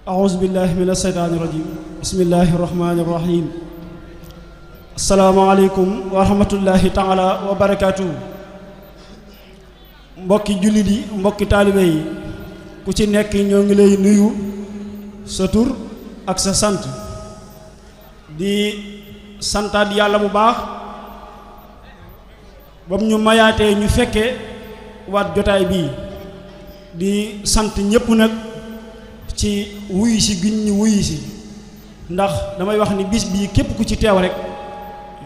أعوذ بالله من الشيطان الرجيم بسم الله الرحمن الرحيم السلام عليكم ورحمة الله تعالى وبركاته mbokki jullit yi mbokki taalibe yi ku ci nekk ñoo ngi lay nuyu sa tur ak sa sant di santaat yàlla bu baax bam ñu mayaatee ñu fekke waat jotaay bii di sant ñépp nag ci wuyu si giñ ñu wuyu si ndax damay wax ni bis bii képp ku ci teew rek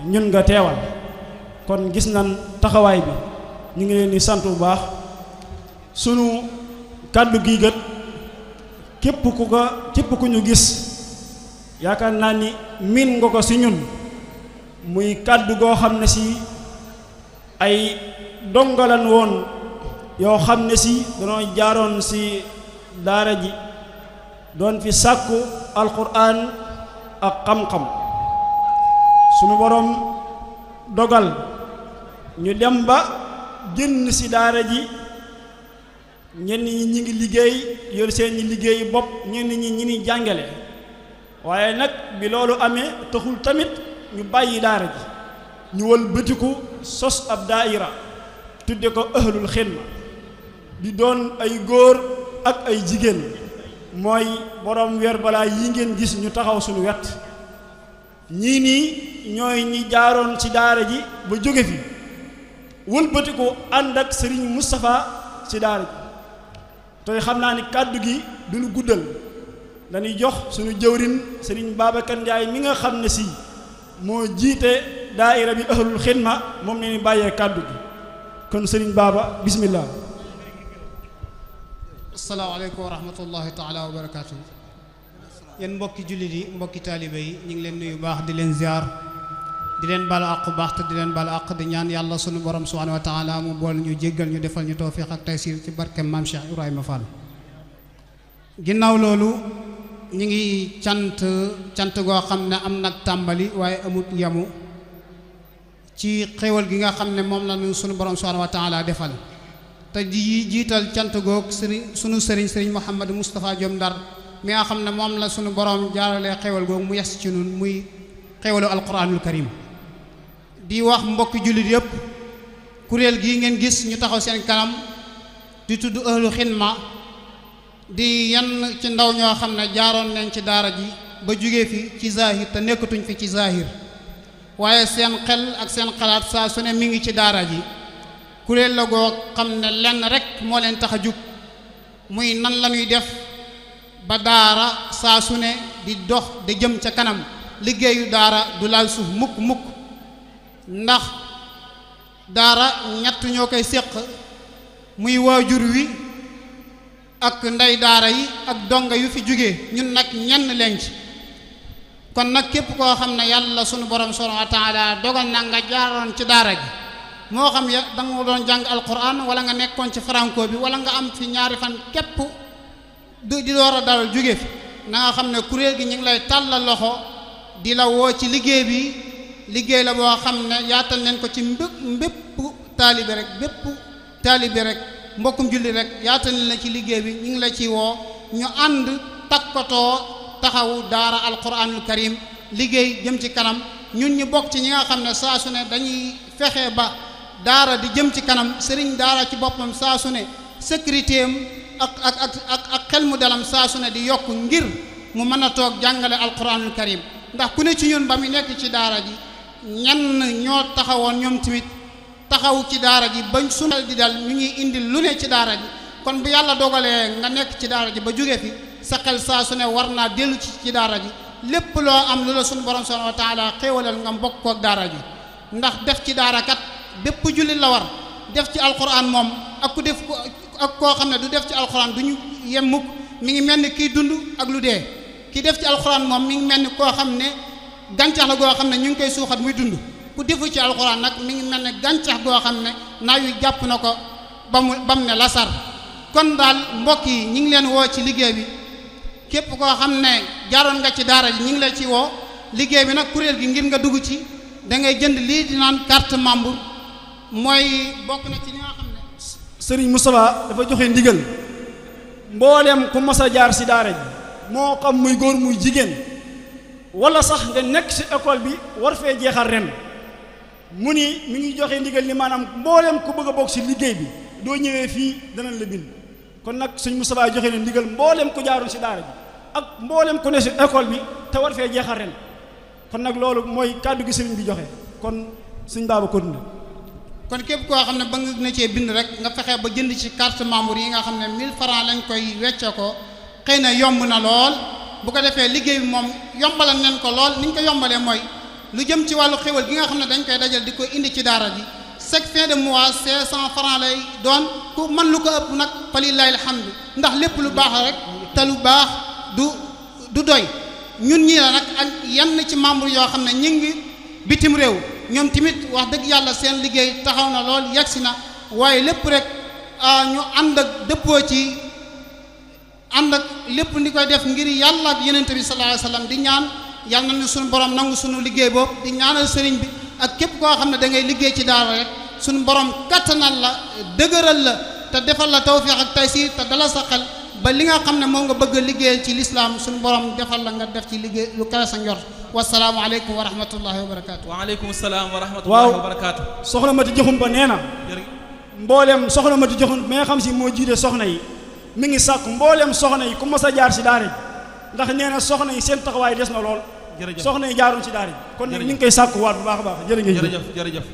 ñun nga teewal kon gis nan taxawaay bi ñu ngi leen di sant bu baax sunu kàddu gii gët képp ku ñu gis yaakaar naa ni miin nga ko si ñun muy kàddu goo xam ne si ay dongalan woon yoo xam ne si danoo jaaroon si daara ji doon fi sàkku alquran ak xam-xam sunu boroom dogal ñu dem ba génn ci daara ji ñenn ñi ñi ngi liggéey yor seeni liggéeyi bopp ñenn ñi ñi ni jàngale waaye nag bi loolu amee taxul tamit ñu bàyyi daara ji ñu wal bëtiku sos ab daayira tudde ko ahlul xidma di doon ay góor ak ay jigéen mooy borom weer balaa yi ngeen gis ñu taxaw suñu wet ñii nii ñooy ñi jaaroon ci daara ji ba jóge fi wëlbatiku ànd ak sëriñ Moustapha ci daara ji tey xam naa ni kàddu gi duñu guddal dañuy jox suñu jëwrin sëriñ Babacar Ndiaye mi nga xam ne si moo jiite daaira bi ahlul xidma moom ne ni bàyyee kàddu gi kon sëriñ Baba bismillah. asalaamaaleykum wa rahmatullahi taala wa barakaatu. yéen mbokki jullit yi mbokki taalibe yi ñu ngi leen nuyu baax di leen ziar di leen baal àq baax te di leen baal àq di ñaan yàlla sunu borom subhanahu wa taala mu bool ñu jéggal ñu defal ñu tawfiq ak taysir ci barkem maam Cheikh Ibrahima Fall. ginnaaw loolu ñu ngi cant goo xam ne am nag tàmbali waaye amut yamu ci xéewal gi nga xam ne moom la ñu sunu borom subhanahu wa taala defal. te di jiital cant goog sunu sëriñ Mouhamadou Moustapha Diom Ndar mi nga xam ne moom la sunu borom jaaralee xéewal googu mu yes ci nun muy xéewalu alquranul karim di wax mbokki jullit yëpp kuréel gii ngeen gis ñu taxaw seen kanam di tudd ahlu xidma di yenn ci ndaw ñoo xam ne jaaroon nañ ci daara ji ba jóge fi ci zahir te nekkatuñ fi ci zahir waaye seen xel ak seen xalaat saa su ne mi ngi ci daara ji kuréel la goo xam ne lenn rek moo leen tax a jug muy nan la ñuy def ba daara saa su ne di dox di jëm ca kanam liggéeyu daara du laal suuf mukk ndax daara ñett ñoo koy séq muy waajur wi ak ndey daara yi ak donga yu fi jóge ñun nag ñenn leen ci kon nag képp koo xam ne yàlla sunu borom subhanahu wa taala dogal na nga jaaroon ci daara ji moo xam ya da nga doon jàng alquran wala nga nekkoon ci franco bi wala nga am fi ñaari fan képp di door a dal jóge fi na nga xam ne kuréel gi ñu ngi lay tàllal loxo di la woo ci liggéey bi liggéey la boo xam ne yaatal leen ko ci bépp taalibe rek mbokkum julli rek yaatal leen la ci liggéey bi ñu ngi la ci woo ñu ànd takkatoo taxawu daara alquranul karim liggéey jëm ci kanam ñun ñu bokk ci ñi nga xam ne saa su ne dañuy fexe ba daara di jëm ci kanam sëriñ daara ci boppam saa su ne sécurité am ak xel mu dalam saa su ne di yokk ngir mu mën a toog jàngale alquranul karim ndax ku ne ci ñun ba mu nekk ci daara ji ñenn ñoo taxawoon ñoom tamit taxaw ci daara ji bañ sunal di dal ñu ñuy indi lu ne ci daara ji kon bu yàlla dogalee nga nekk ci daara ji ba jóge fi sa xel saa su ne war naa dellu ci daara ji lépp loo am lu la sunu borom subhanahu wa taala xéewalal nga mbokk kook daara ji ndax def ci daara kat bépp jullit la war def ci alquran moom ak ku def ak koo xam ne du def ci alquran du ñu yem mukk mi ngi mel ni kiy dund ak lu dee ki def ci alquran moom mi ngi mel ni koo xam ne gàncax la goo xam ne ñu ngi koy suuxat muy dund ku defu ci alquran nag mi ngi mel ne gàncax goo xam ne naaw yu jàpp na ko ba mu ne lasar kon daal mbokk yi ñu ngi leen woo ci liggéey bi képp koo xam ne jaaroon nga ci daara ji ñu ngi la ci woo liggéey bi nag kuréel gi ngir nga dugg ci da ngay jënd lii di naan carte membre mooy bokk na ci li nga xam ne sëriñ Moustapha dafa joxe ndigal mboolem ku mas a jaar si daara ji moo xam muy góor muy jigéen wala sax nga nekk ci école bi war fee jeexal ren mu ni mi ngi joxe ndigal ni maanaam mboolem ku bëgg a bokk ci liggéey bi doo ñëwee fii danañ la bind kon nag sëñ Moustapha joxe na ndigal mboolem ku jaaroon ci daara ji ak mboolem ku ne ci école bi te war fee jeexal ren kon nag loolu mooy kàddu gi sëriñ bi joxe kon sëñ Baba continue. kon képp koo xam ne ba nga na cee bind rek nga fexe ba jënd ci carte membre yi nga xam ne 1000 francs lañ koy wecce ko xëy na yomb na lool bu ko defee liggéey bi moom yombalal nañ ko lool ni ñu ko yombalee mooy lu jëm ci wàllu xéwal gi nga xam ne dañ koy dajal di ko indi ci daara ji chaque fin de mois 500 francs lay doon ku man lu ko ëpp nag falilahi alhamdu ndax lépp lu baax rek te lu baax du doy ñun ñii la nag ak yenn ci membre yoo xam ne ñu ngi bitim réew ñoom tamit wax dëgg yàlla seen liggéey taxaw na lool yegsi na waaye lépp rek ñu ànd ak dëppoo ci ànd ak lépp ndi koy def ngir yàlla ak yonent bi sallallahu alayhi wasallam di ñaan yàlla na suñu borom nangu suñu liggéey boobu di ñaanal sëriñ bi ak képp koo xam ne da ngay liggéey ci daara rek suñu borom kattanal la dëgëral la te defal la tawfiq ak taysir te dala sa xel ba li nga xam ne moom nga bëgg a liggéeyal ci lislaam suñu borom defal la nga def ci liggéey lu kawe sa njort wasalaamu aleykum wa rahmatullahi wa barakaatu. waaleykum salaam wa rahmatullahi wa barakaatu. waaw soxna Mati Joxum ba nee na mboolem soxna Mati Joxum mi nga xam si moo jiite soxna yi mi ngi sàkku mboolem soxna yi ku mas a jaar ci daara ji ndax nee na soxna yi seen taxawaay des na lool. jërëjëf soxna yi jaaroon ci daara ji kon nag ñu ngi koy sàkku waat bu baax a baax jërëjëf jërëjëf